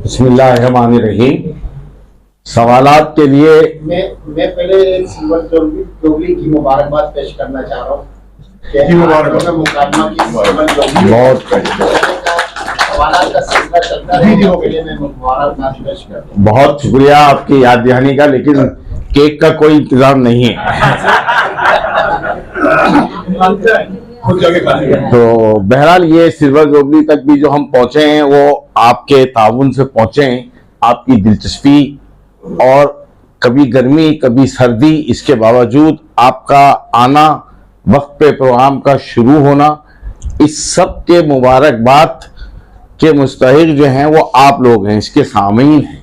بسم اللہ الرحمن الرحیم. سوالات کے لیے میں پہلے ایک سلور جوبلی کی مبارکباد پیش کرنا چاہ رہا ہوں. مکالمہ کی بہت شکریہ آپ کی یاد دہانی کا، لیکن کیک کا کوئی انتظام نہیں ہے. تو بہرحال یہ سلور جوبلی تک بھی جو ہم پہنچے ہیں وہ آپ کے تعاون سے پہنچے ہیں، آپ کی دلچسپی اور کبھی گرمی کبھی سردی، اس کے باوجود آپ کا آنا، وقت پہ پروگرام کا شروع ہونا، اس سب کے مبارکباد کے مستحق جو ہیں وہ آپ لوگ ہیں، اس کے سامعین ہیں.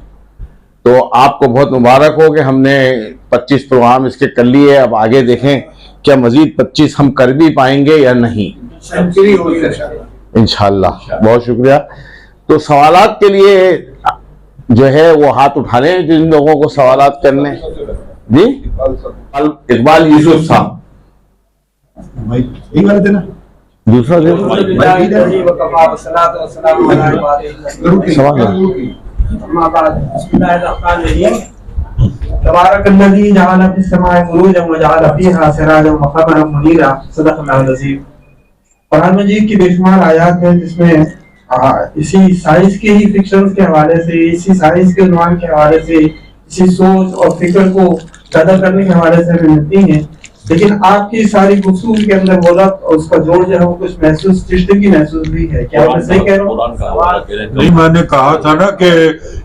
تو آپ کو بہت مبارک ہو کہ ہم نے 25 پروگرام اس کے کر لیے. اب آگے دیکھیں کیا مزید 25 ہم کر بھی پائیں گے یا نہیں، انشاءاللہ. بہت شکریہ. تو سوالات کے لیے جو ہے وہ ہاتھ اٹھا لیں جن لوگوں کو سوالات کرنے. جی اقبال یوسف صاحب دوسرا دے تبارک الذی جعل فی السماء بروجا وجعل فیہا سراجا وقمرا منیرا. صدق اللہ العظیم. قرآن مجید کی بے شمار آیات ہیں جس میں اسی سائنس کے ہی فکشنز کے حوالے سے، اسی سائنس کے عنوان کے حوالے سے، اسی سوچ اور فکر کو پیدا کرنے کے حوالے سے ہمیں ملتی ہیں. لیکن آپ کی ساری گفتگو کے اندر وہ ربط اور اس کا جوڑ جو ہے وہ کچھ محسوس چشتگی محسوس بھی ہے. کیا میں صحیح کہہ رہا ہوں؟ نہیں، میں نے کہا تھا نا کہ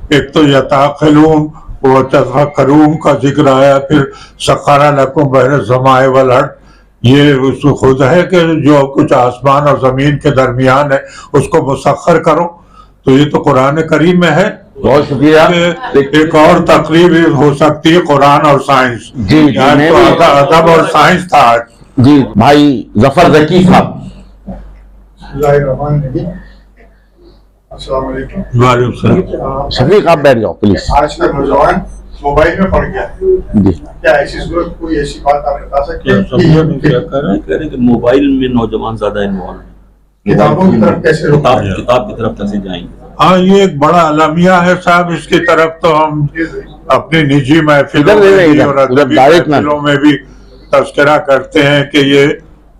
ایک تو یتعقلون و تفکرون کا ذکر آیا، پھر سخر لکم بین السماء والارض. یہ اس خود ہے کہ جو کچھ آسمان اور زمین کے درمیان ہے اس کو مسخر کرو. تو یہ تو قرآن کریم میں ہے. بہت شکریہ. ایک اور تقریب ہو سکتی ہے قرآن اور سائنس. جی تو ادب اور سائنس تھا. جی بھائی ظفر ذکی صاحب. السلام علیکم. وعلیکم السلام. شفیق آپ بیٹھ جاؤ پلیز. آج کا نوجوان موبائل میں پڑ گیا ہے. جی کیا ایسی صورت کوئی ایسی بات آپ بتا سکتے ہیں کیا کہہ رہے ہیں کہ موبائل میں نوجوان زیادہ انوالو ہیں، کتابوں کی طرف کیسے کتاب کی طرف کیسے جائیں گے؟ ہاں یہ ایک بڑا المیہ ہے صاحب. اس کی طرف تو ہم اپنی نجی محفلوں میں بھی اور ادبی محفلوں میں بھی تذکرہ کرتے ہیں کہ یہ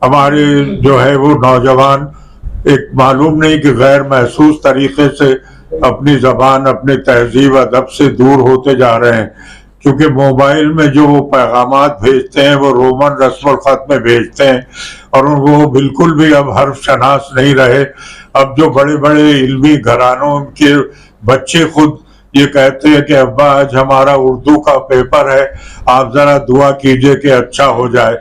ہمارے جو ہے وہ نوجوان ایک معلوم نہیں کہ غیر محسوس طریقے سے اپنی زبان، اپنی تہذیب ادب سے دور ہوتے جا رہے ہیں. کیونکہ موبائل میں جو وہ پیغامات بھیجتے ہیں وہ رومن رسم الخط میں بھیجتے ہیں اور وہ بالکل بھی اب حرف شناس نہیں رہے. اب جو بڑے بڑے علمی گھرانوں کے بچے خود یہ کہتے ہیں کہ ابا آج ہمارا اردو کا پیپر ہے، آپ ذرا دعا کیجئے کہ اچھا ہو جائے.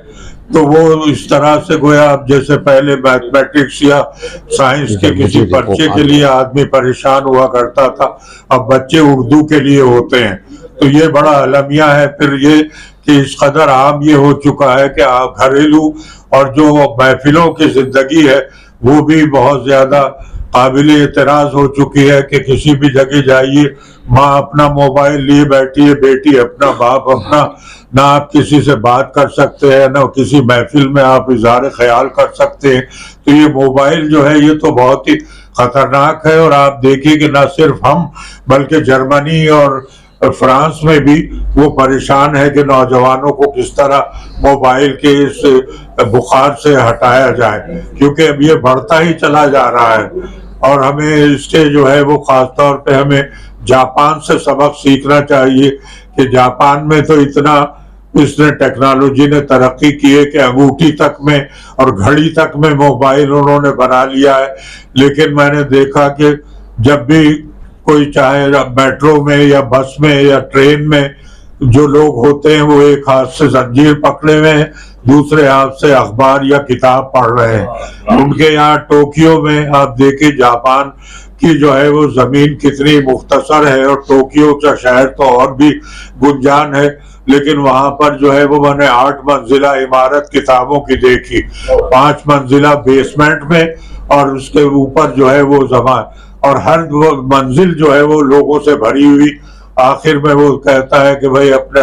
تو وہ اس طرح سے گویا اب جیسے پہلے میتھمیٹکس یا سائنس کے کسی پرچے کے لیے آدمی پریشان ہوا کرتا تھا، اب بچے اردو کے لیے ہوتے ہیں. تو یہ بڑا المیہ ہے. پھر یہ کہ اس قدر عام یہ ہو چکا ہے کہ گھریلو اور جو محفلوں کی زندگی ہے وہ بھی بہت زیادہ قابل اعتراض ہو چکی ہے کہ کسی بھی جگہ جائیے ماں اپنا موبائل لیے بیٹھی ہے، بیٹی اپنا، باپ اپنا. نہ آپ کسی سے بات کر سکتے ہیں، نہ کسی محفل میں آپ اظہار خیال کر سکتے ہیں. تو یہ موبائل جو ہے یہ تو بہت ہی خطرناک ہے. اور آپ دیکھیے کہ نہ صرف ہم بلکہ جرمنی اور فرانس میں بھی وہ پریشان ہے کہ نوجوانوں کو کس طرح موبائل کے اس بخار سے ہٹایا جائے، کیونکہ اب یہ بڑھتا ہی چلا جا رہا ہے. اور ہمیں اس کے جو ہے وہ خاص طور پہ ہمیں جاپان سے سبق سیکھنا چاہیے کہ جاپان میں تو اتنا اس نے ٹیکنالوجی نے ترقی کی ہے کہ انگوٹھی تک میں اور گھڑی تک میں موبائل انہوں نے بنا لیا ہے. لیکن میں نے دیکھا کہ جب بھی کوئی چاہے میٹرو میں یا بس میں یا ٹرین میں جو لوگ ہوتے ہیں وہ ایک ہاتھ سے زنجیر پکڑے ہوئے ہیں، دوسرے ہاتھ سے اخبار یا کتاب پڑھ رہے ہیں. ان کے یہاں ٹوکیو میں آپ دیکھیں جاپان کی جو ہے وہ زمین کتنی مختصر ہے، اور ٹوکیو کا شہر تو اور بھی گنجان ہے، لیکن وہاں پر جو ہے وہ میں نے 8 منزلہ عمارت کتابوں کی دیکھی، 5 منزلہ بیسمنٹ میں، اور اس کے اوپر جو ہے وہ زمان، اور ہر منزل جو ہے وہ لوگوں سے بھری ہوئی. آخر میں وہ کہتا ہے کہ بھائی اپنا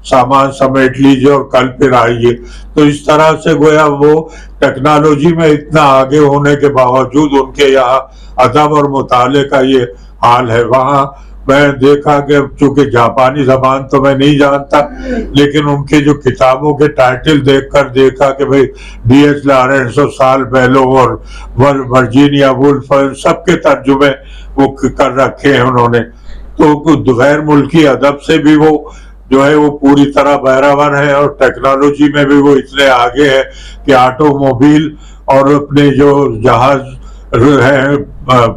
سامان سمیٹ لیجئے اور کل پھر آئیے. تو اس طرح سے گویا وہ ٹیکنالوجی میں اتنا آگے ہونے کے باوجود ان کے یہاں ادب اور مطالعے کا یہ حال ہے. وہاں میں دیکھا کہ چونکہ جاپانی زبان تو میں نہیں جانتا، لیکن ان کے جو کتابوں کے ٹائٹل دیکھ کر دیکھا کہ بھئی ڈی ایچ لارنس اور سال بیلو اور ورجینیا وولف سب کے ترجمے وہ کر رکھے ہیں انہوں نے. تو غیر ملکی ادب سے بھی وہ جو ہے وہ پوری طرح بہرہور ہے، اور ٹیکنالوجی میں بھی وہ اتنے آگے ہے کہ آٹو موبائل اور اپنے جو جہاز ہے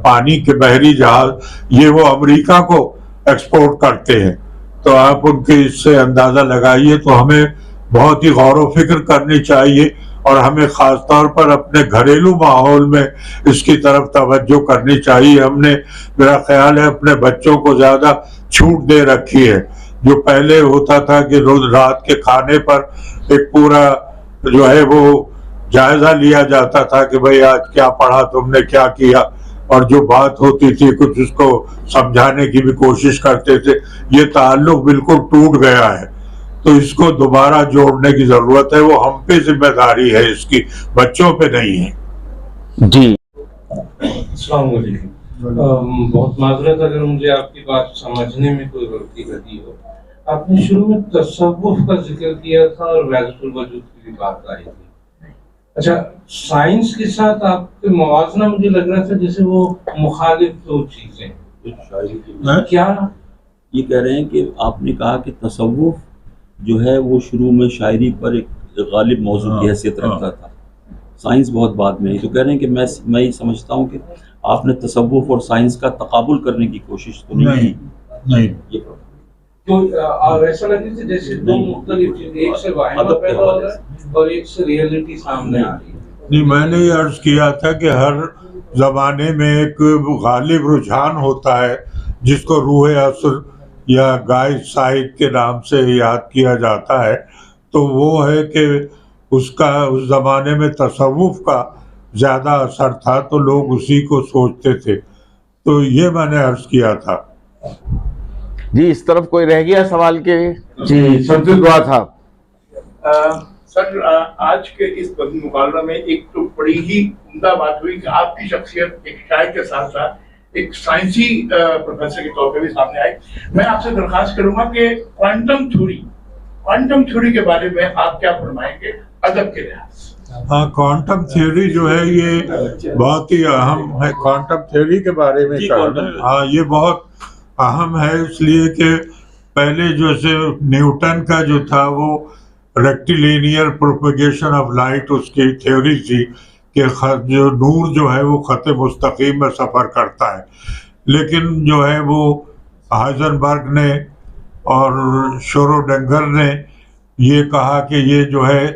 پانی کے بحری جہاز یہ وہ امریکہ کو ایکسپورٹ کرتے ہیں. تو آپ ان کے اس سے اندازہ لگائیے. تو ہمیں بہت ہی غور و فکر کرنی چاہیے، اور ہمیں خاص طور پر اپنے گھریلو ماحول میں اس کی طرف توجہ کرنی چاہیے. ہم نے میرا خیال ہے اپنے بچوں کو زیادہ چھوٹ دے رکھی ہے. جو پہلے ہوتا تھا کہ روز رات کے کھانے پر ایک پورا جو ہے وہ جائزہ لیا جاتا تھا کہ بھئی آج کیا پڑھا تم نے، کیا کیا، اور جو بات ہوتی تھی کچھ اس کو سمجھانے کی بھی کوشش کرتے تھے. یہ تعلق بالکل ٹوٹ گیا ہے. تو اس کو دوبارہ جوڑنے کی ضرورت ہے. وہ ہم پہ ذمہ داری ہے اس کی، بچوں پہ نہیں ہے. جی السلام علیکم. بہت معذرت اگر مجھے آپ کی بات سمجھنے میں کوئی غلطی گھٹی ہو. آپ نے شروع میں تصوف کا ذکر کیا تھا اور وحدت الوجود کی بھی بات آئی تھی. اچھا، سائنس کے ساتھ آپ کے موازنہ مجھے لگ رہا تھا جیسے وہ مخالف دو چیزیں. کیا یہ کہہ رہے ہیں کہ آپ نے کہا کہ تصوف جو ہے وہ شروع میں شاعری پر ایک غالب موضوع کی حیثیت رکھتا تھا، سائنس بہت بعد میں. تو کہہ رہے ہیں کہ میں یہ سمجھتا ہوں کہ آپ نے تصوف اور سائنس کا تقابل کرنے کی کوشش تو نہیں کی. اور ایسا لگے تھے جیسے دو مختلف چیزیں، ایک سے واہمہ پیدا ہو رہا ہے اور ایک سے ریئلٹی سامنے آ رہی ہے. نہیں، میں نے یہ عرض کیا تھا کہ ہر زمانے میں ایک غالب رجحان ہوتا ہے جس کو روح عصر یا گائیڈ سائٹ کے نام سے یاد کیا جاتا ہے. تو وہ ہے کہ اس زمانے میں تصوف کا زیادہ اثر تھا تو لوگ اسی کو سوچتے تھے. تو یہ میں نے عرض کیا تھا. جی اس طرف کوئی رہ گیا سوال کے؟ جی شمس دعا تھا. سر آج کے اس مقابلہ میں ایک تو بڑی ہی عمدہ بات ہوئی کہ آپ کی شخصیت ایک شاعر کے ساتھ ساتھ ایک سائنسی پروفیسر کے طور پہ بھی سامنے آئی. میں آپ سے درخواست کروں گا کہ کوانٹم تھیوری کے بارے میں آپ کیا فرمائیں گے ادب کے لحاظ سے؟ ہاں، کوانٹم تھیوری جو ہے یہ بہت ہی اہم ہے. کوانٹم تھیوری کے بارے میں ہاں یہ بہت اہم ہے، اس لیے کہ پہلے جیسے نیوٹن کا جو تھا وہ ریکٹیلینئر پروپیگیشن آف لائٹ اس کی تھیوری تھی کہ جو نور جو ہے وہ خط مستقیم میں سفر کرتا ہے. لیکن جو ہے وہ ہائزنبرگ نے اور شروڈنگر نے یہ کہا کہ یہ جو ہے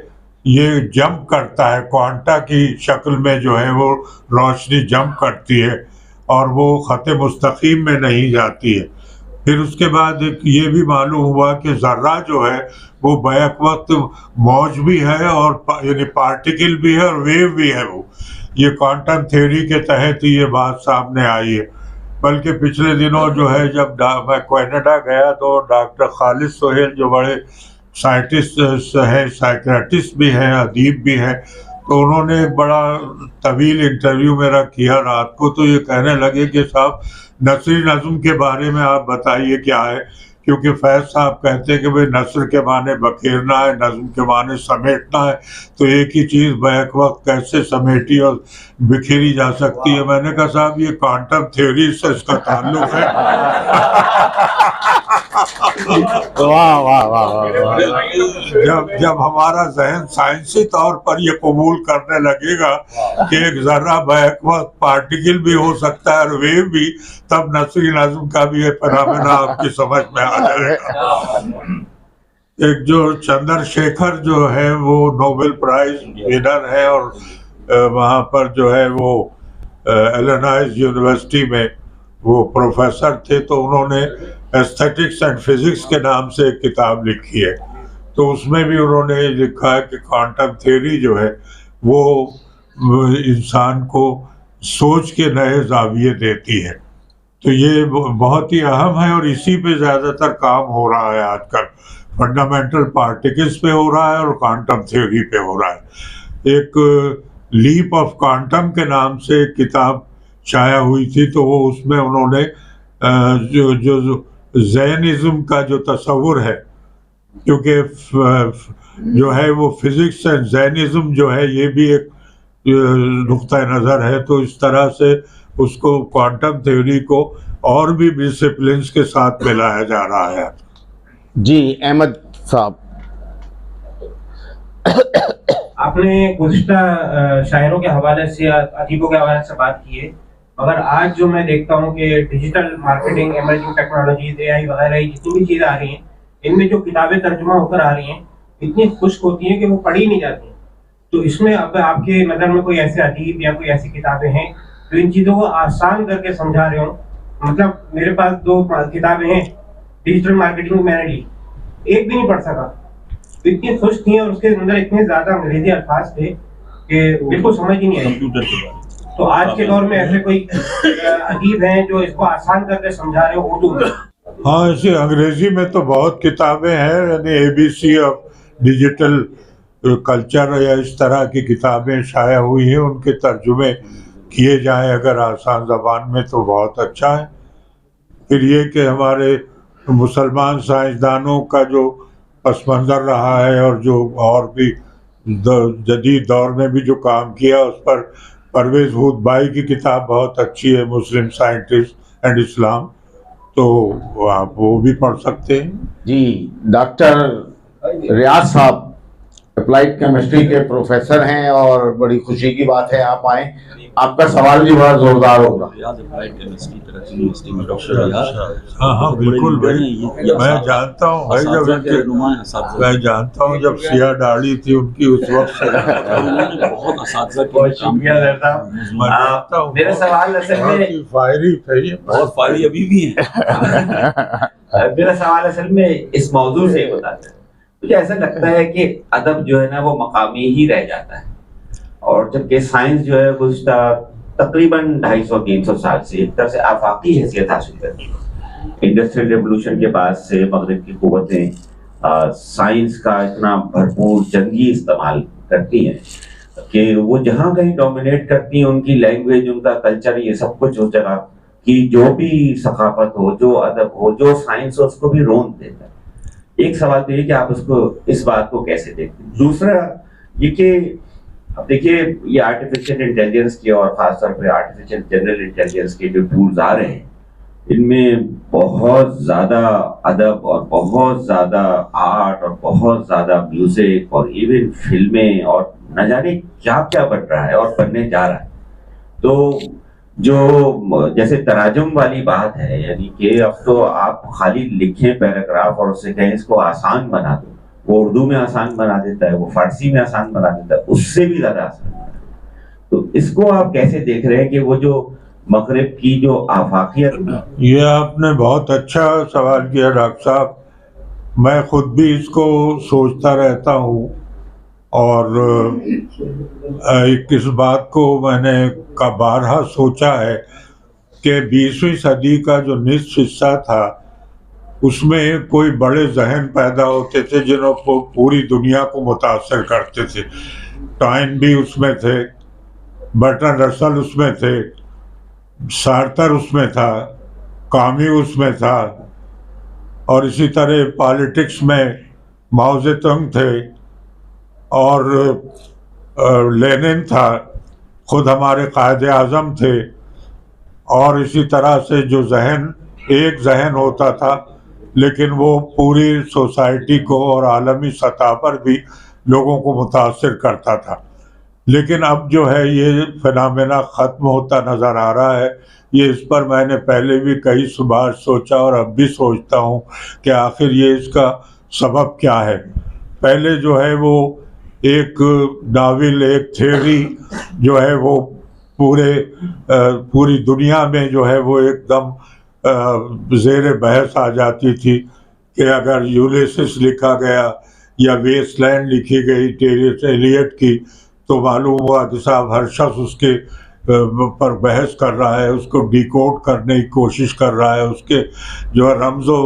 یہ جمپ کرتا ہے، کوانٹا کی شکل میں جو ہے وہ روشنی جمپ کرتی ہے اور وہ خط مستقیم میں نہیں جاتی ہے. پھر اس کے بعد یہ بھی معلوم ہوا کہ ذرہ جو ہے وہ بیک وقت موج بھی ہے اور یعنی پارٹیکل بھی ہے اور ویو بھی ہے. وہ یہ کوانٹم تھیوری کے تحت ہی یہ بات سامنے آئی ہے. بلکہ پچھلے دنوں جو ہے جب میں کینیڈا گیا تو ڈاکٹر خالد سہیل جو بڑے سائنٹسٹ ہیں، سائیکریٹسٹ بھی ہیں، ادیب بھی ہیں، تو انہوں نے ایک بڑا طویل انٹرویو میرا کیا رات کو. تو یہ کہنے لگے کہ صاحب نثری نظم کے بارے میں آپ بتائیے کیا ہے، کیونکہ فیض صاحب کہتے ہیں کہ بھئی نثر کے معنی بکھیرنا ہے، نظم کے معنی سمیٹنا ہے. تو ایک ہی چیز بیک وقت کیسے سمیٹی اور بکھیری جا سکتی ہے؟ میں نے کہا صاحب یہ کوانٹم تھیوری سے اس کا تعلق ہے. واہ واہ واہ. جب ہمارا ذہن سائنسی طور پر یہ قبول کرنے لگے گا کہ ایک ذرہ بیک وقت پارٹیکل بھی ہو سکتا ہے اور ویو بھی، تب نثری نظم کا بھی یہ فنامنا آپ کی سمجھ میں آ جائے گا. ایک جو چندر شیکھر جو ہے وہ نوبل پرائز ونر ہے اور وہاں پر جو ہے وہ ایلینائز یونیورسٹی میں وہ پروفیسر تھے، تو انہوں نے ایستھیٹکس اینڈ فزکس کے نام سے ایک کتاب لکھی ہے. تو اس میں بھی انہوں نے لکھا ہے کہ کوانٹم تھیوری جو ہے وہ انسان کو سوچ کے نئے زاویے دیتی ہے. تو یہ بہت ہی اہم ہے اور اسی پہ زیادہ تر کام ہو رہا ہے آج کل. فنڈامنٹل پارٹیکلز پہ ہو رہا ہے اور کوانٹم تھیوری پہ ہو رہا ہے. ایک لیپ آف کوانٹم کے نام سے ایک کتاب شائع ہوئی تھی تو وہ اس میں انہوں نے جو زینزم کا جو تصور ہے، کیونکہ جو ہے وہ فزکس اینڈ زینزم جو ہے یہ بھی ایک نقطۂ نظر ہے، تو اس طرح سے اس کو کوانٹم تھیوری کو اور بھی ڈسپلنس کے ساتھ ملایا جا رہا ہے۔ جی احمد صاحب، آپ نے گزشتہ شاعروں کے حوالے سے، ادیبوں کے حوالے سے بات کی ہے، مگر آج جو میں دیکھتا ہوں کہ ڈیجیٹل مارکیٹنگ، ایمرجنگ ٹیکنالوجیز، اے آئی وغیرہ جتنی بھی چیزیں آ رہی ہیں، ان میں جو کتابیں ترجمہ ہو کر آ رہی ہیں اتنی خشک ہوتی ہیں کہ وہ پڑھی نہیں جاتی ہیں۔ تو اس میں اب آپ کے نظر میں کوئی ایسے ادیب یا کوئی ایسی کتابیں ہیں جو ان چیزوں کو آسان کر کے سمجھا رہے ہوں؟ مطلب میرے پاس 2 کتابیں ہیں ڈیجیٹل مارکیٹنگ، میں نے لی، ایک بھی نہیں پڑھ سکا، اتنی خشک تھی اور اس کے اندر اتنے زیادہ انگریزی الفاظ تھے کہ بالکل سمجھ ہی نہیں آئی۔ کمپیوٹر کے بارے میں تو آج کے دور میں ایسے کوئی ادیب ہیں جو اس کو آسان کر کے سمجھا رہے ہو اردو میں؟ ہاں، ایسے انگریزی میں تو بہت کتابیں ہیں، یعنی ABC آف ڈیجیٹل کلچر یا اس طرح کی کتابیں شائع ہوئی ہیں، ان کے ترجمے کیے جائیں اگر آسان زبان میں تو بہت اچھا ہے۔ پھر یہ کہ ہمارے مسلمان سائنسدانوں کا جو پس منظر رہا ہے اور جو اور بھی جدید دور میں بھی جو کام کیا، اس پر پرویز ہود بھائی کی کتاب بہت اچھی ہے، مسلم سائنٹسٹ اینڈ اسلام، تو آپ وہ بھی پڑھ سکتے ہیں۔ جی ڈاکٹر ریاض صاحب اپلائیڈ کیمسٹری کے پروفیسر ہیں اور بڑی خوشی کی بات ہے آپ آئیں، آپ کا سوال بھی بڑا زوردار ہوگا۔ ریاض اپلائیڈ کیمسٹری ترقی یونیورسٹی میں ڈاکٹر ریاض، ہاں بالکل بھائی، میں جانتا ہوں بھائی، میں جانتا ہوں جب سیاہ داڑھی تھی ان کی اس وقت سے بہت اساتذہ کے کام کیا، میں جانتا ہوں، میرا سوال اصل میں فائری تھے یہ، بہت فائری ابھی بھی ہے۔ میرا سوال اصل میں اس موضوع سے بتاتا ہے، مجھے ایسا لگتا ہے کہ ادب جو ہے نا وہ مقامی ہی رہ جاتا ہے، اور جبکہ سائنس جو ہے گزشتہ تقریباً 250-300 سال سے ایک طرح سے آفاقی حیثیت حاصل کرتی ہے۔ انڈسٹریل ریولوشن کے بعد سے مغرب کی قوتیں سائنس کا اتنا بھرپور جنگی استعمال کرتی ہیں کہ وہ جہاں کہیں ڈومینیٹ کرتی ہیں، ان کی لینگویج، ان کا کلچر، یہ سب کچھ اس جگہ کی جو بھی ثقافت ہو، جو ادب ہو، جو سائنس ہو، اس کو بھی رون دیتا ہے۔ ایک سوال تو یہ کہ آپ اس بات کو کیسے دیکھتے ہیں؟ دوسرا یہ کہ اب دیکھیے یہ آرٹیفیشیل انٹیلیجنس کے اور خاص طور پہ آرٹیفیشیل جنرل انٹیلیجنس کے جو ٹولز آ رہے ہیں، ان میں بہت زیادہ ادب اور بہت زیادہ آرٹ اور بہت زیادہ میوزک اور ایون فلمیں اور نہ جانے کیا کیا بن رہا ہے اور بننے جا رہا ہے۔ تو جو جیسے تراجم والی بات ہے، یعنی کہ اب تو آپ خالی لکھیں پیراگراف اور اسے کہیں اس کو آسان بنا دو، وہ اردو میں آسان بنا دیتا ہے، وہ فارسی میں آسان بنا دیتا ہے، اس سے بھی زیادہ آسان بنا دیتا ہے۔ تو اس کو آپ کیسے دیکھ رہے ہیں کہ وہ جو مغرب کی جو آفاقیت؟ یہ آپ نے بہت اچھا سوال کیا ڈاکٹر صاحب، میں خود بھی اس کو سوچتا رہتا ہوں، اور اس بات کو میں نے بارہا سوچا ہے کہ 20ویں صدی کا جو نصف حصہ تھا اس میں کوئی بڑے ذہن پیدا ہوتے تھے جنہوں کو پوری دنیا کو متاثر کرتے تھے۔ ٹائن بھی اس میں تھے، برٹن رسل اس میں تھے، سارتر اس میں تھا، کامی اس میں تھا، اور اسی طرح پالیٹکس میں ماؤ زے تونگ تھے اور لینن تھا، خود ہمارے قائد اعظم تھے، اور اسی طرح سے جو ذہن ایک ذہن ہوتا تھا لیکن وہ پوری سوسائٹی کو اور عالمی سطح پر بھی لوگوں کو متاثر کرتا تھا۔ لیکن اب جو ہے یہ فنامنا ختم ہوتا نظر آ رہا ہے۔ یہ اس پر میں نے پہلے بھی کئی بار سوچا اور اب بھی سوچتا ہوں کہ آخر یہ اس کا سبب کیا ہے۔ پہلے جو ہے وہ ایک ناول، ایک تھیوری جو ہے وہ پوری دنیا میں جو ہے وہ ایک دم زیر بحث آ جاتی تھی کہ اگر یولیسس لکھا گیا یا ویسٹ لینڈ لکھی گئی ٹیریس ایلیٹ کی تو معلوم ہوا کہ صاحب ہر شخص اس کے پر بحث کر رہا ہے، اس کو ڈیکوڈ کرنے کی کوشش کر رہا ہے، اس کے جو ہے رمز و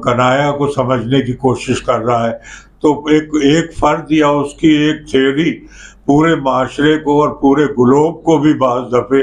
کنایا کو سمجھنے کی کوشش کر رہا ہے۔ تو ایک فرد یا اس کی ایک تھیوری پورے معاشرے کو اور پورے گلوب کو بھی بعض دفعے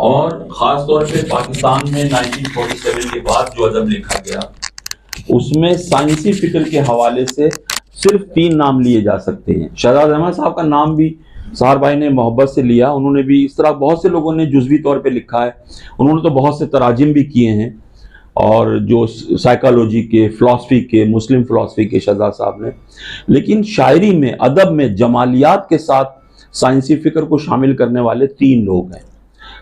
اور خاص طور پہ پاکستان میں 1947 کے بعد جو ادب لکھا گیا اس میں سائنسی فکر کے حوالے سے صرف 3 نام لیے جا سکتے ہیں. شہزاد احمد صاحب کا نام بھی سہار بھائی نے محبت سے لیا, انہوں نے بھی اس طرح بہت سے لوگوں نے جزوی طور پہ لکھا ہے, انہوں نے تو بہت سے تراجم بھی کیے ہیں, اور جو سائیکالوجی کے, فلسفی کے, مسلم فلسفی کے شہزاد صاحب نے. لیکن شاعری میں, ادب میں جمالیات کے ساتھ سائنسی فکر کو شامل کرنے والے 3 لوگ ہیں.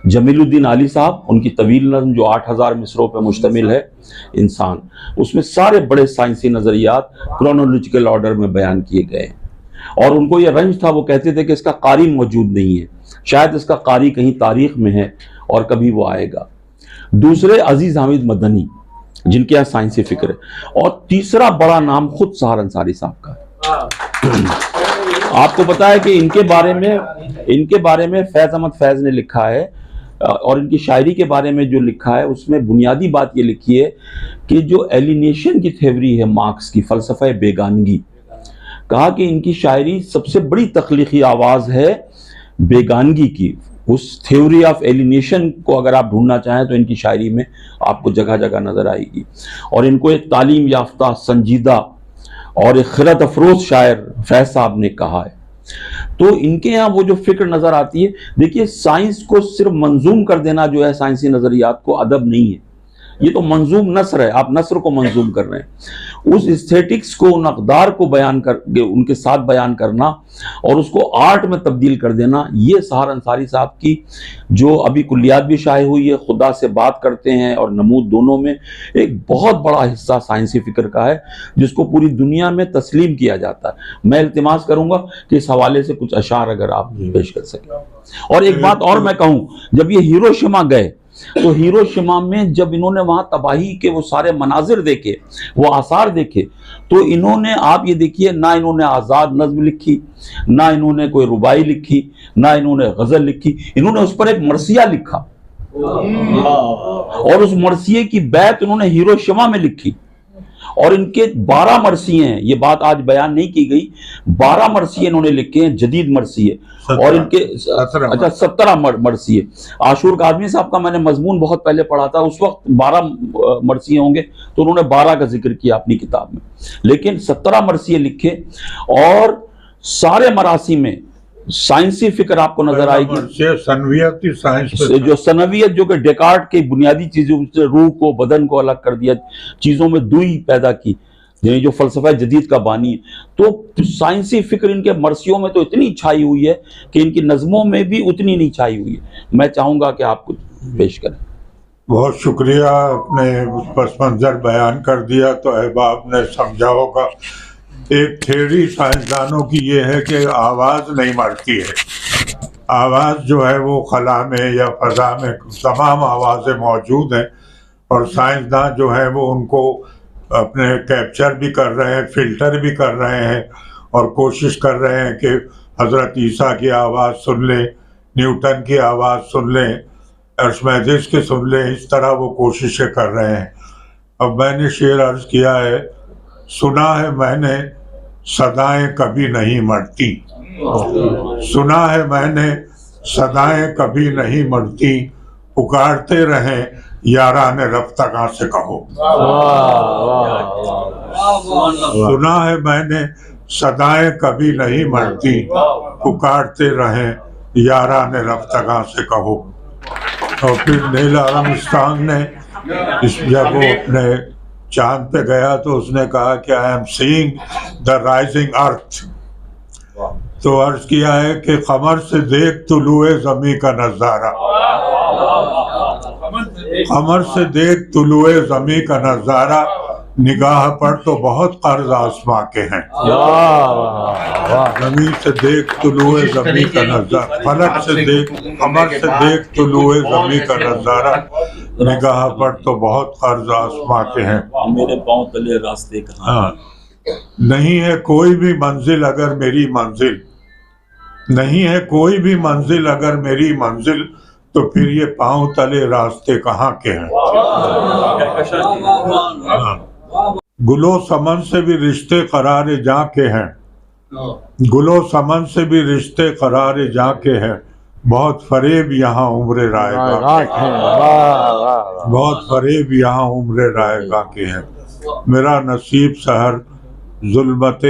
جمیل الدین علی صاحب, ان کی طویل نظم جو 8000 مصروں پہ مشتمل ہے انسان, اس میں سارے بڑے سائنسی نظریات کرونولوجیکل آرڈر میں بیان کیے گئے ہیں, اور ان کو یہ رنج تھا, وہ کہتے تھے کہ اس کا قاری موجود نہیں ہے, شاید اس کا قاری کہیں تاریخ میں ہے اور کبھی وہ آئے گا. دوسرے عزیز حامد مدنی, جن کے یہاں سائنسی فکر ہے. اور تیسرا بڑا نام خود سہار انصاری صاحب کا ہے. آپ کو پتا ہے کہ ان کے بارے میں فیض احمد فیض نے لکھا ہے, اور ان کی شاعری کے بارے میں جو لکھا ہے اس میں بنیادی بات یہ لکھی ہے کہ جو ایلینیشن کی تھیوری ہے مارکس کی, فلسفہ بیگانگی, کہا کہ ان کی شاعری سب سے بڑی تخلیقی آواز ہے بیگانگی کی. اس تھیوری آف ایلینیشن کو اگر آپ ڈھونڈنا چاہیں تو ان کی شاعری میں آپ کو جگہ جگہ نظر آئے گی. اور ان کو ایک تعلیم یافتہ, سنجیدہ اور ایک خرد افروز شاعر فیض صاحب نے کہا ہے. تو ان کے یہاں وہ جو فکر نظر آتی ہے, دیکھیے سائنس کو صرف منظوم کر دینا جو ہے سائنسی نظریات کو ادب نہیں ہے, یہ تو منظوم نثر ہے, آپ نثر کو منظوم کر رہے ہیں. اس استھیٹکس کو, ان اقدار کو بیان کر کے ان کے ساتھ بیان کرنا اور اس کو آرٹ میں تبدیل کر دینا, یہ سہار انصاری صاحب کی جو ابھی کلیات بھی شائع ہوئی ہے, خدا سے بات کرتے ہیں اور نمود دونوں میں, ایک بہت بڑا حصہ سائنسی فکر کا ہے جس کو پوری دنیا میں تسلیم کیا جاتا ہے. میں التماس کروں گا کہ اس حوالے سے کچھ اشعار اگر آپ پیش کر سکیں. اور ایک بات اور میں کہوں, جب یہ ہیروشیما گئے تو ہیروشیما میں جب انہوں نے وہاں تباہی کے وہ سارے مناظر دیکھے, وہ آثار دیکھے, تو انہوں نے, آپ یہ دیکھیے, نہ انہوں نے آزاد نظم لکھی, نہ انہوں نے کوئی ربائی لکھی, نہ انہوں نے غزل لکھی, انہوں نے اس پر ایک مرثیہ لکھا, اور اس مرثیے کی بیت انہوں نے ہیروشیما میں لکھی. اور ان کے 12 مرثیے ہیں, یہ بات آج بیان نہیں کی گئی, 12 مرثیے انہوں نے لکھے ہیں, جدید مرثیے, اور ان کے 17 مرثیے. عاشور قادمی صاحب کا میں نے مضمون بہت پہلے پڑھا تھا, اس وقت 12 مرثیے ہوں گے تو انہوں نے 12 کا ذکر کیا اپنی کتاب میں, لیکن 17 مرثیے لکھے. اور سارے مراثی میں سائنسی فکر آپ کو نظر آئے گی, سنویتی سائنس, جو سنویت جو کہ ڈیکارٹ کی بنیادی چیزوں سے روح کو, بدن کو الگ کر دیا, چیزوں میں دوئی پیدا کی, یعنی جو فلسفہ جدید کا بانی ہے. تو سائنسی فکر ان کے مرثیوں میں تو اتنی چھائی ہوئی ہے کہ ان کی نظموں میں بھی اتنی نہیں چھائی ہوئی ہے. میں چاہوں گا کہ آپ کچھ پیش کریں. بہت شکریہ, آپ نے پس منظر بیان کر دیا تو احباب نے سمجھا ہوگا. ایک تھیوری سائنسدانوں کی یہ ہے کہ آواز نہیں مرتی ہے, آواز جو ہے وہ خلا میں یا فضا میں تمام آوازیں موجود ہیں, اور سائنسدان جو ہیں وہ ان کو اپنے کیپچر بھی کر رہے ہیں, فلٹر بھی کر رہے ہیں, اور کوشش کر رہے ہیں کہ حضرت عیسیٰ کی آواز سن لیں, نیوٹن کی آواز سن لیں, ارشمیدس کی سن لیں, اس طرح وہ کوششیں کر رہے ہیں. اب میں نے شعر عرض کیا ہے, سنا ہے میں نے صدائیں کبھی نہیں مرتی, سنا ہے میں نے صدائیں کبھی نہیں مرتی, پکارتے رہیں یاران رفتگاں سے کہو. سنا ہے میں نے صدائیں کبھی نہیں مرتی, پکارتے رہیں یاران رفتگاں سے کہو. اور پھر نیل آرمسٹرانگ نے جب وہ اپنے چاند پہ گیا تو اس نے کہا کہ I am seeing the rising earth. تو عرض کیا ہے کہ قمر سے دیکھ طلوع زمیں کا نظارہ, قمر سے دیکھ طلوع زمیں کا نظارہ, نگاہ پر تو بہت قرض آسماں کے ہیں. زمین سے دیکھ طلوع زمیں کا نظارہ, فلک سے دیکھ, قمر سے دیکھ طلوع زمیں کا نظارہ, نگاہ پر تو بہت قرض آسماں کے ہیں. میرے پاؤں تلے راستے کہاں, نہیں ہے کوئی بھی منزل اگر میری منزل, نہیں ہے کوئی بھی منزل اگر میری منزل, تو پھر یہ پاؤں تلے راستے کہاں کے ہیں. گلو سمن سے بھی رشتے قرار جاں کے ہیں, گلو سمن سے بھی رشتے قرار جاں کے ہیں, بہت فریب یہاں عمر رائے گاہ بہت فریب یہاں عمر رائے گاہ کے ہیں. میرا نصیب سحر ظلمت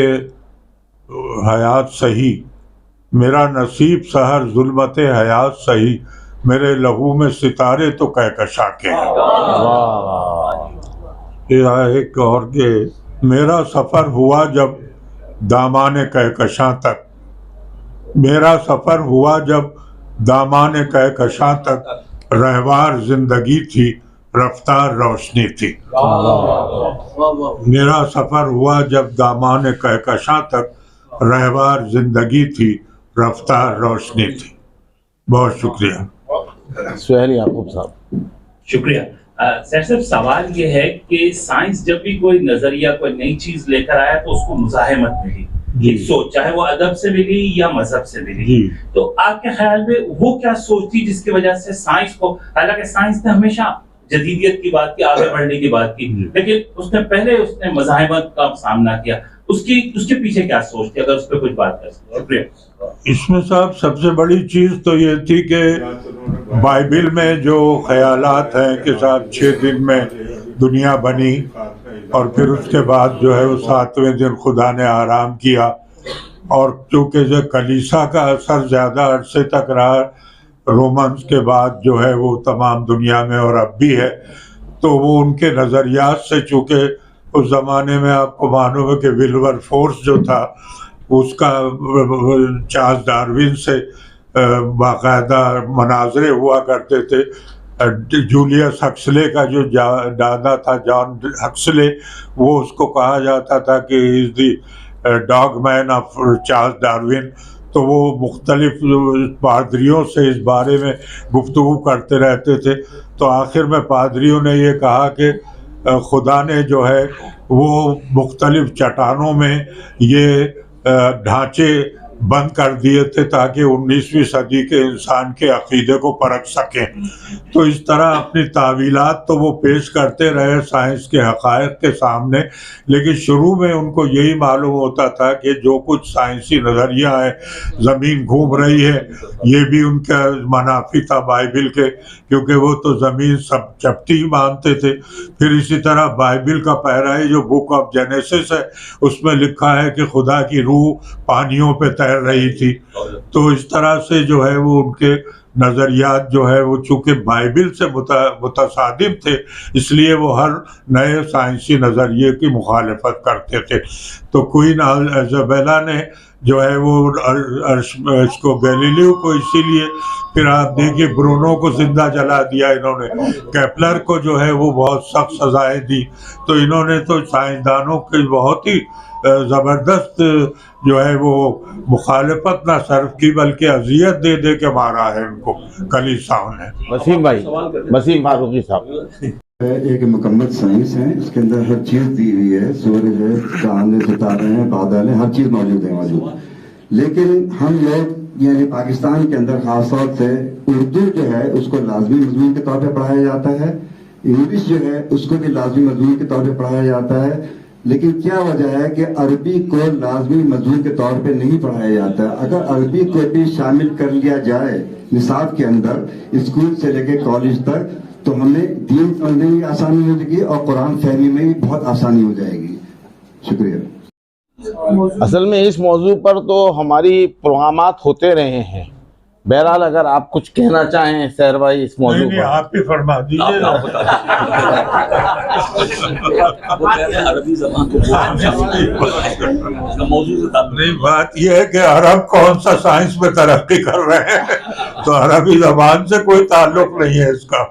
حیات سہی، میرا نصیب سحر ظلمت حیات سہی، میرے لہو میں ستارے تو کہکشاں کے ہیں. ایک اور کہ میرا سفر ہوا جب دامان کہکشاں تک، میرا سفر ہوا جب دامان کہکشاں تک، رہوار زندگی تھی رفتار روشنی تھی. میرا سفر ہوا جب دامان کہکشاں تک، رہوار زندگی تھی رفتار روشنی تھی. بہت شکریہ. سہیل یعقوب صاحب. شکریہ. سر صاحب سوال یہ ہے کہ سائنس جب بھی کوئی نظریہ کوئی نئی چیز لے کر آیا تو اس کو مزاحمت ملی، ایک سوچ، چاہے وہ ادب سے ملی یا مذہب سے ملی. تو آپ کے خیال میں وہ کیا سوچ تھی جس کی وجہ سے سائنس کو، حالانکہ سائنس نے ہمیشہ جدیدیت کی بات کی، آگے بڑھنے کی بات کی، لیکن اس نے پہلے مزاحمت کا سامنا کیا، اس کے پیچھے کیا سوچ تھی؟ اگر اس پہ کچھ بات کر سکتے. شکریہ. اس میں صاحب سب سے بڑی چیز تو یہ تھی کہ بائبل میں جو خیالات ہیں کہ صاحب 6 دن میں دنیا بنی اور پھر اس کے بعد جو ہے وہ 7ویں دن خدا نے آرام کیا، اور چونکہ جو کلیسا کا اثر زیادہ عرصے تک رہا رومنز کے بعد جو ہے وہ تمام دنیا میں اور اب بھی ہے، تو وہ ان کے نظریات سے، چونکہ اس زمانے میں آپ کو معلوم ہے کہ ولور فورس جو تھا اس کا چارلس ڈاروین سے باقاعدہ مناظرے ہوا کرتے تھے. جولیس ہکسلے کا جو دادا تھا جان ہکسلے، وہ اس کو کہا جاتا تھا کہ is the dog man of Charles Darwin. تو وہ مختلف پادریوں سے اس بارے میں گفتگو کرتے رہتے تھے. تو آخر میں پادریوں نے یہ کہا کہ خدا نے جو ہے وہ مختلف چٹانوں میں یہ ڈھانچے بند کر دیے تھے تاکہ 19ویں صدی کے انسان کے عقیدے کو پرکھ سکیں. تو اس طرح اپنی تعویلات تو وہ پیش کرتے رہے سائنس کے حقائق کے سامنے، لیکن شروع میں ان کو یہی معلوم ہوتا تھا کہ جو کچھ سائنسی نظریہ ہے، زمین گھوم رہی ہے، یہ بھی ان کا منافی تھا بائبل کے، کیونکہ وہ تو زمین سب چپٹی ہی مانتے تھے. پھر اسی طرح بائبل کا پیرائی جو بک آف جینیسس ہے اس میں لکھا ہے کہ خدا کی روح پانیوں پہ تیر رہی تھی. تو اس طرح سے جو ہے وہ ان کے نظریات جو ہے وہ چونکہ بائبل سے متصادم تھے، اس لیے وہ ہر نئے سائنسی نظریے کی مخالفت کرتے تھے. تو کوئین ایزابیلا نے جو ہے وہ اس کو گیلیلیو کو اسی لیے، پھر آپ دیکھیے برونو کو زندہ جلا دیا انہوں نے، کیپلر کو جو ہے وہ بہت سخت سزائیں دی. تو انہوں نے تو سائنسدانوں کی بہت ہی زبردست جو ہے وہ مخالفت نہ صرف کی بلکہ اذیت دے دے کے مارا ہے ان کو کلیساؤں نے. وسیم بھائی، وسیم فاروقی صاحب. ایک مکمل سائنس ہے، اس کے اندر ہر چیز دی ہوئی ہے، سورج ہے، چاند ہے، ستارے ہیں، بادل ہیں، ہر چیز موجود ہے. لیکن ہم لوگ یعنی پاکستان کے اندر خاص طور سے اردو جو ہے اس کو لازمی مضمون کے طور پہ پڑھایا جاتا ہے، انگلش جو ہے اس کو بھی لازمی مضمون کے طور پہ پڑھایا جاتا ہے. لیکن کیا وجہ ہے کہ عربی کو لازمی مضمون کے طور پہ نہیں پڑھایا جاتا ہے؟ اگر عربی کو بھی شامل کر لیا جائے نصاب کے اندر اسکول سے لے کے کالج تک تو ہمیں دین سمجھنے میں آسانی ہو جائے گی اور قرآن فہمی میں بھی بہت آسانی ہو جائے گی. شکریہ. اصل میں اس موضوع پر تو ہماری پروگرامات ہوتے رہے ہیں. بہرحال اگر آپ کچھ کہنا چاہیں سیر بھائی اس موضوع پر. آپ ہی فرما دیجیے. عربی زبان نہیں، بات یہ ہے کہ عرب کون سا سائنس میں ترقی کر رہے ہیں، تو عربی زبان سے کوئی تعلق نہیں ہے اس کا.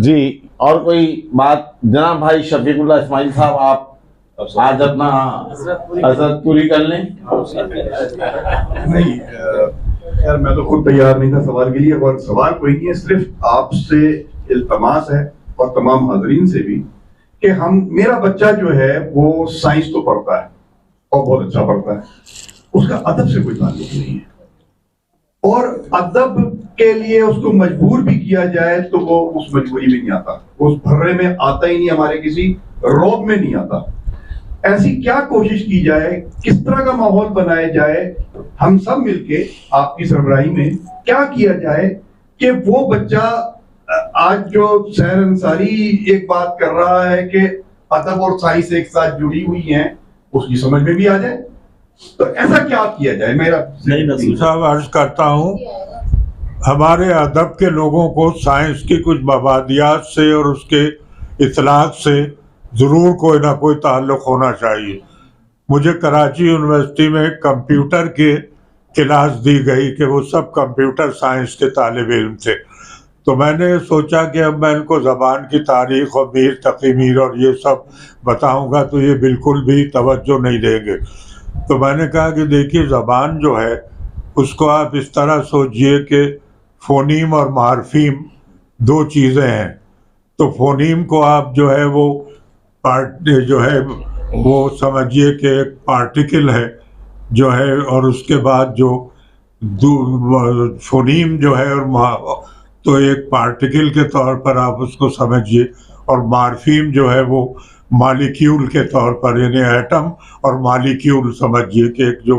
جی اور کوئی بات؟ جناب بھائی شفیق اللہ اسماعیل صاحب، آپ آج اپنا حضرت پوری کر لیں. نہیں خیر میں تو خود تیار نہیں تھا سوال کے لیے، اور سوال کوئی نہیں ہے، صرف آپ سے التماس ہے اور تمام حاضرین سے بھی کہ میرا بچہ جو ہے وہ سائنس تو پڑھتا ہے اور بہت اچھا پڑھتا ہے، اس کا ادب سے کوئی تعلق نہیں ہے، اور ادب کے لیے اس کو مجبور بھی کیا جائے تو وہ اس مجبوری میں نہیں آتا، اس بھرے میں آتا ہی نہیں، ہمارے کسی روب میں نہیں آتا. ایسی کیا کوشش کی جائے, کس طرح کا ماحول بنایا جائے, ہم سب مل کے آپ کی سربراہی میں کیا کیا جائے کہ وہ بچہ آج جو سحر انصاری ایک بات کر رہا ہے کہ ادب اور سائنس ایک ساتھ جڑی ہوئی ہیں, اس کی سمجھ میں بھی آ جائے. تو ایسا کیا کیا جائے؟ میرا صاحب عرض کرتا ہوں, ہمارے ادب کے لوگوں کو سائنس کی کچھ مبادیات سے اور اس کے اطلاق سے ضرور کوئی نہ کوئی تعلق ہونا چاہیے. مجھے کراچی یونیورسٹی میں کمپیوٹر کی کلاس دی گئی کہ وہ سب کمپیوٹر سائنس کے طالب علم تھے, تو میں نے سوچا کہ اب میں ان کو زبان کی تاریخ اور میر تقی میر اور یہ سب بتاؤں گا تو یہ بالکل بھی توجہ نہیں دیں گے. تو میں نے کہا کہ دیکھیے زبان جو ہے اس کو آپ اس طرح سوچئے کہ فونیم اور مارفیم دو چیزیں ہیں. تو فونیم کو آپ جو ہے وہ سمجھیے کہ ایک پارٹیکل ہے جو ہے, اور اس کے بعد جو فونیم جو ہے اور تو ایک پارٹیکل کے طور پر آپ اس کو سمجھیے, اور مارفیم جو ہے وہ مالیکیول کے طور پر, یعنی ایٹم اور مالیکیول سمجھیے کہ ایک جو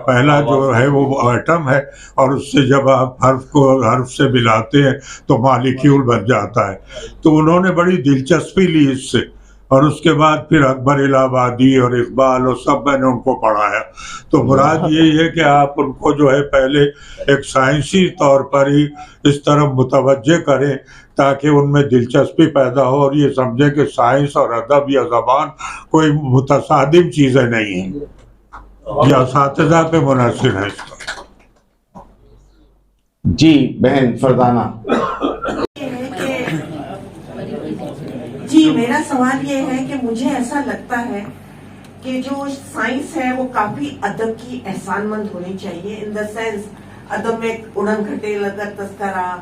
پہلا جو ہے وہ ایٹم ہے, اور اس سے جب آپ حرف کو حرف سے ملاتے ہیں تو مالیکیول بن جاتا ہے. تو انہوں نے بڑی دلچسپی لی اس سے, اور اس کے بعد پھر اکبر الہ آبادی اور اقبال اور سب میں نے ان کو پڑھایا. تو مراد یہی ہے کہ آپ ان کو جو ہے پہلے ایک سائنسی طور پر ہی اس طرح متوجہ کریں تاکہ ان میں دلچسپی پیدا ہو, اور یہ سمجھیں کہ سائنس اور ادب یا زبان کوئی متصادم چیزیں نہیں ہیں, یہ اساتذہ پہ منحصر ہے. جی بہن فردانہ. جی میرا سوال یہ ہے کہ مجھے ایسا لگتا ہے کہ جو سائنس ہے وہ کافی ادب کی احسان مند ہونی چاہیے, ان دا سینس ادب میں اڑن گھٹے لگر تذکرہ,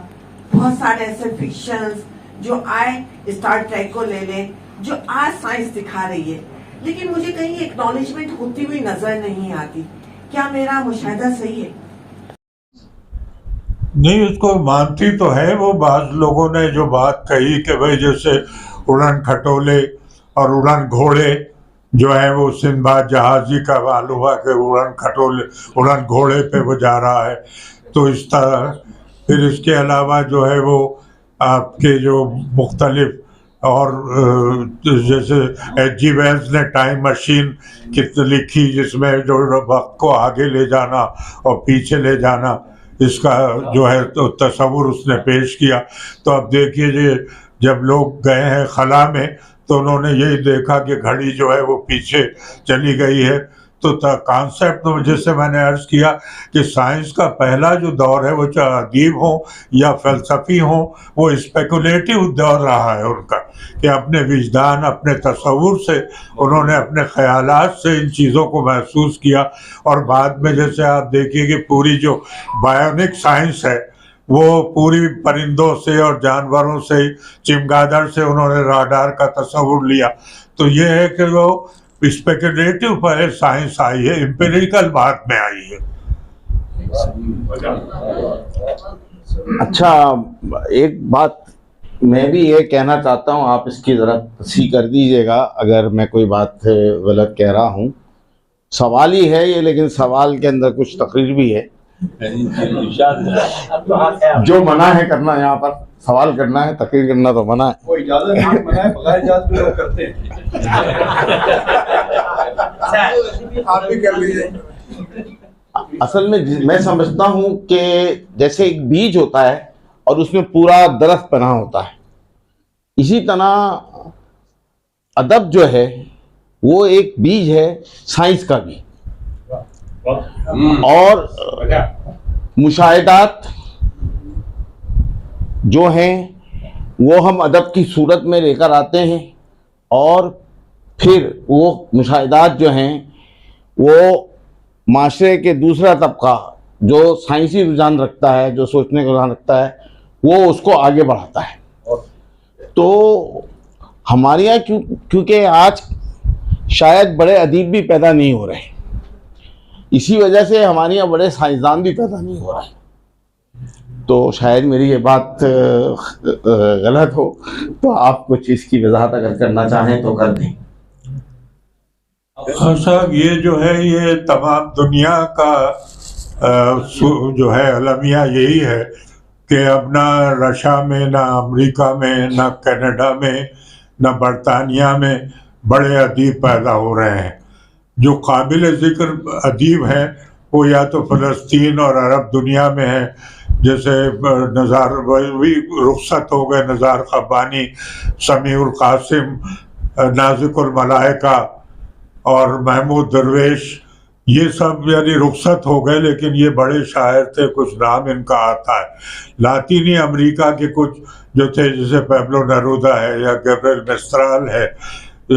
بہت سارے ایسے فکشنز جو آئے, اسٹار ٹریک کو لے لیں جو آج سائنس دکھا رہی ہے, لیکن مجھے کہیں ایکنالجمنٹ ہوتی ہوئی نظر نہیں آتی. کیا میرا مشاہدہ صحیح ہے؟ نہیں, اس کو مانتی تو ہے وہ. بعض لوگوں نے جو بات کہی کہ بھئی جیسے اڑن کھٹولے اور اڑن گھوڑے جو ہے وہ سندباد جہازی کا معلوم ہوا کہ اڑن گھوڑے پہ وہ جا رہا ہے, تو اس طرح. پھر اس کے علاوہ جو ہے وہ آپ کے جو مختلف اور جیسے ایچ جی ویلز نے ٹائم مشین لکھی جس میں جو وقت کو آگے لے جانا اور پیچھے لے جانا اس کا جو ہے تو تصور اس نے پیش کیا. تو اب دیکھیے جب لوگ گئے ہیں خلا میں تو انہوں نے یہی دیکھا کہ گھڑی جو ہے وہ پیچھے چلی گئی ہے. تو کانسیپٹ جیسے میں نے عرض کیا کہ سائنس کا پہلا جو دور ہے وہ چاہے ادیب ہوں یا فلسفی ہوں, وہ اسپیکولیٹو دور رہا ہے ان کا, کہ اپنے وجدان اپنے تصور سے انہوں نے اپنے خیالات سے ان چیزوں کو محسوس کیا. اور بعد میں جیسے آپ دیکھیے کہ پوری جو بایونک سائنس ہے وہ پوری پرندوں سے اور جانوروں سے, چمگادڑ سے انہوں نے راڈار کا تصور لیا. تو یہ ہے کہ وہ اسپیکولیٹو پر سائنس آئی ہے, امپیریکل بعد میں آئی ہے. اچھا, ایک بات میں بھی یہ کہنا چاہتا ہوں, آپ اس کی ذرا تصحیح کر دیجیے گا اگر میں کوئی بات غلط کہہ رہا ہوں. سوال ہی ہے یہ, لیکن سوال کے اندر کچھ تقریر بھی ہے. جو منع ہے کرنا, یہاں پر سوال کرنا ہے, تقریر کرنا تو منع ہے. وہ اجازت منع ہے, بغیر اجازت بھی لوگ کرتے ہیں. آپ بھی کر لیجیے. اصل میں سمجھتا ہوں کہ جیسے ایک بیج ہوتا ہے اور اس میں پورا درخت پناہ ہوتا ہے, اسی طرح ادب جو ہے وہ ایک بیج ہے سائنس کا بھی. اور مشاہدات جو ہیں وہ ہم ادب کی صورت میں لے کر آتے ہیں, اور پھر وہ مشاہدات جو ہیں وہ معاشرے کے دوسرا طبقہ جو سائنسی رجحان رکھتا ہے, جو سوچنے کا رجحان رکھتا ہے, وہ اس کو آگے بڑھاتا ہے. تو ہمارے یہاں کیونکہ آج شاید بڑے ادیب بھی پیدا نہیں ہو رہے, اسی وجہ سے ہمارے یہاں بڑے سائنسدان بھی پیدا نہیں ہو رہے. تو شاید میری یہ بات غلط ہو, تو آپ کچھ اس کی وضاحت اگر کرنا چاہیں تو کر دیں. ہاں صاحب، یہ جو ہے یہ تمام دنیا کا جو ہے المیہ یہی ہے کہ اب نہ رشیا میں، نہ امریکہ میں، نہ کینیڈا میں، نہ برطانیہ میں بڑے ادیب پیدا ہو رہے ہیں. جو قابل ذکر ادیب ہیں وہ یا تو فلسطین اور عرب دنیا میں ہیں، جیسے نزار بھی رخصت ہو گئے، نزار قبانی، سمیع القاسم، نازک الملائکہ اور محمود درویش، یہ سب یعنی رخصت ہو گئے، لیکن یہ بڑے شاعر تھے. کچھ نام ان کا آتا ہے. لاطینی امریکہ کے کچھ جو تھے جیسے پیبلو نیرودا ہے یا گیبریل میسترال ہے،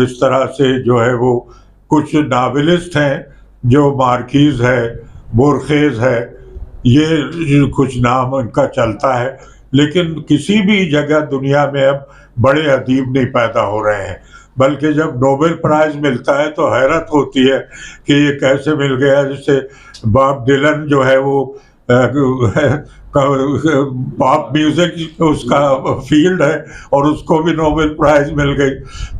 اس طرح سے جو ہے وہ کچھ ناولسٹ ہیں جو مارکیز ہے، بورخیز ہے، یہ کچھ نام ان کا چلتا ہے. لیکن کسی بھی جگہ دنیا میں اب بڑے ادیب نہیں پیدا ہو رہے ہیں، بلکہ جب نوبل پرائز ملتا ہے تو حیرت ہوتی ہے کہ یہ کیسے مل گیا. جیسے باب ڈیلن جو ہے وہ پاپ میوزک اس کا فیلڈ ہے اور اس کو بھی نوبل پرائز مل گئی.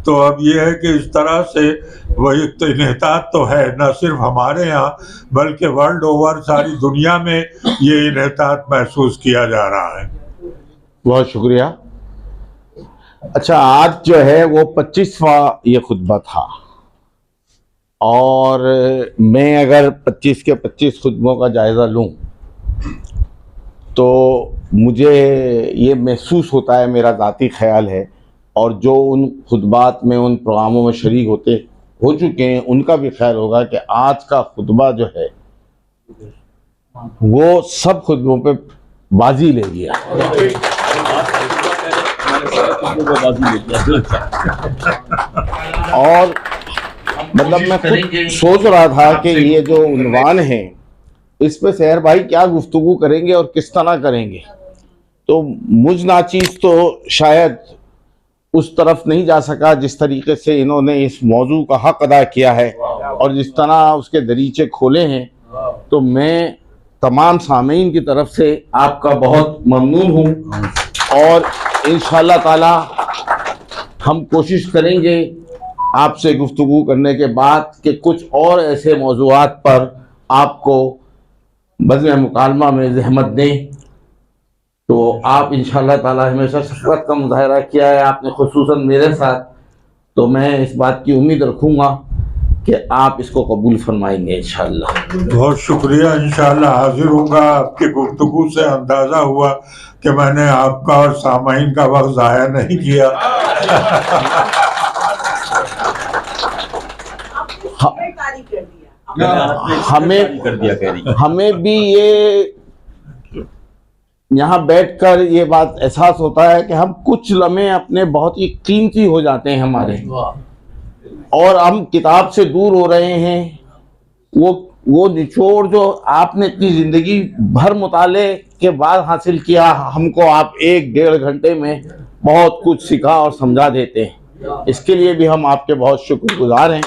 تو اب یہ ہے کہ اس طرح سے وہی انحطاط تو ہے، نہ صرف ہمارے ہاں بلکہ ورلڈ اوور ساری دنیا میں یہ انحطاط محسوس کیا جا رہا ہے. بہت شکریہ. اچھا، آج جو ہے وہ 25واں یہ خطبہ تھا، اور میں اگر 25 کے 25 خطبوں کا جائزہ لوں تو مجھے یہ محسوس ہوتا ہے، میرا ذاتی خیال ہے، اور جو ان خطبات میں ان پروگراموں میں شریک ہو چکے ہیں ان کا بھی خیال ہوگا کہ آج کا خطبہ جو ہے وہ سب خطبوں پہ بازی لے گیا. اور مطلب میں خود سوچ رہا تھا کہ یہ جو عنوان ہے اس پہ سحر بھائی کیا گفتگو کریں گے اور کس طرح کریں گے. تو مجھ ناچیز تو شاید اس طرف نہیں جا سکا جس طریقے سے انہوں نے اس موضوع کا حق ادا کیا ہے اور جس طرح اس کے دریچے کھولے ہیں. تو میں تمام سامعین کی طرف سے آپ کا بہت ممنون ہوں، اور انشاءاللہ تعالی ہم کوشش کریں گے آپ سے گفتگو کرنے کے بعد کہ کچھ اور ایسے موضوعات پر آپ کو بزم مکالمہ میں زحمت دیں. تو آپ انشاءاللہ تعالی ہمیشہ شفقت کا مظاہرہ کیا ہے آپ نے، خصوصاً میرے ساتھ، تو میں اس بات کی امید رکھوں گا کہ آپ اس کو قبول فرمائیں گے انشاءاللہ. بہت شکریہ. انشاءاللہ حاضر ہوں گا. آپ کی گفتگو سے اندازہ ہوا کہ میں نے آپ کا اور سامعین کا وقت ضائع نہیں کیا. ہمیں بھی یہ یہاں بیٹھ کر یہ بات احساس ہوتا ہے کہ ہم کچھ لمحے اپنے بہت ہی قیمتی ہو جاتے ہیں ہمارے، اور ہم کتاب سے دور ہو رہے ہیں. وہ نچوڑ جو آپ نے اتنی زندگی بھر مطالعے کے بعد حاصل کیا، ہم کو آپ 1-1.5 گھنٹے میں بہت کچھ سکھا اور سمجھا دیتے ہیں. اس کے لیے بھی ہم آپ کے بہت شکر گزار ہیں.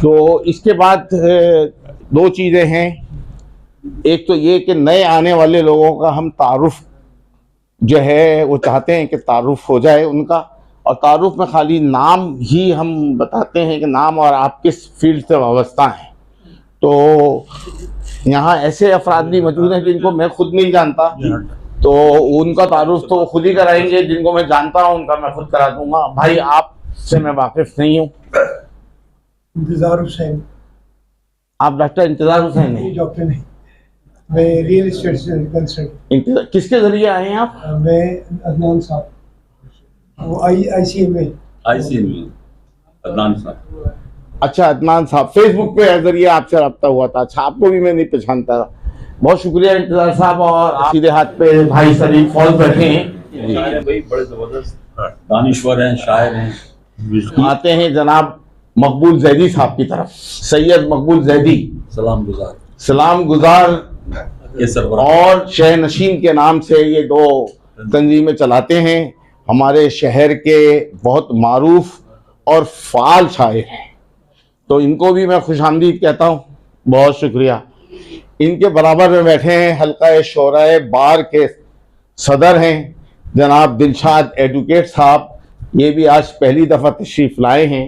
تو اس کے بعد 2 چیزیں ہیں. ایک تو یہ کہ نئے آنے والے لوگوں کا ہم تعارف جو ہے وہ چاہتے ہیں کہ تعارف ہو جائے ان کا، اور تعارف میں خالی نام ہی ہم بتاتے ہیں کہ نام اور آپ کس فیلڈ سے وابستہ ہیں. تو یہاں ایسے افراد بھی موجود ہیں جن کو میں خود نہیں جانتا، تو ان کا تعارف تو خود ہی کرائیں گے. جن کو میں جانتا ہوں ان کا میں خود کرا دوں گا. بھائی آپ سے میں واقف نہیں ہوں. انتظار حسین. آپ ڈاکٹر انتظار حسین ہیں؟ ڈاکٹر نہیں، میں ریئل اسٹیٹ سے کنسرن. کس کے ذریعے آئے ہیں آپ؟ میں عدنان صاحب، وہ آئی سی ایم اے عدنان صاحب. اچھا، عدنان صاحب فیس بک پہ ذریعے آپ سے رابطہ ہوا تھا. اچھا، آپ کو بھی میں نہیں پہچانتا. بہت شکریہ انتظار صاحب. اور سیدھے ہاتھ پہ بھائی سلیم فوج بیٹھے ہیں، بڑے زبردست دانشور ہیں، شاعر ہیں. آتے ہیں جناب مقبول زیدی صاحب کی طرف. سید مقبول زیدی سلام گزار اور شہ نشین کے نام سے یہ 2 تنظیمیں چلاتے ہیں. ہمارے شہر کے بہت معروف اور فعال شاعر ہیں، تو ان کو بھی میں خوش آمدید کہتا ہوں. بہت شکریہ. ان کے برابر میں بیٹھے ہیں حلقہ شعراء بار کے صدر ہیں جناب دلشاد ایڈوکیٹ صاحب. یہ بھی آج پہلی دفعہ تشریف لائے ہیں.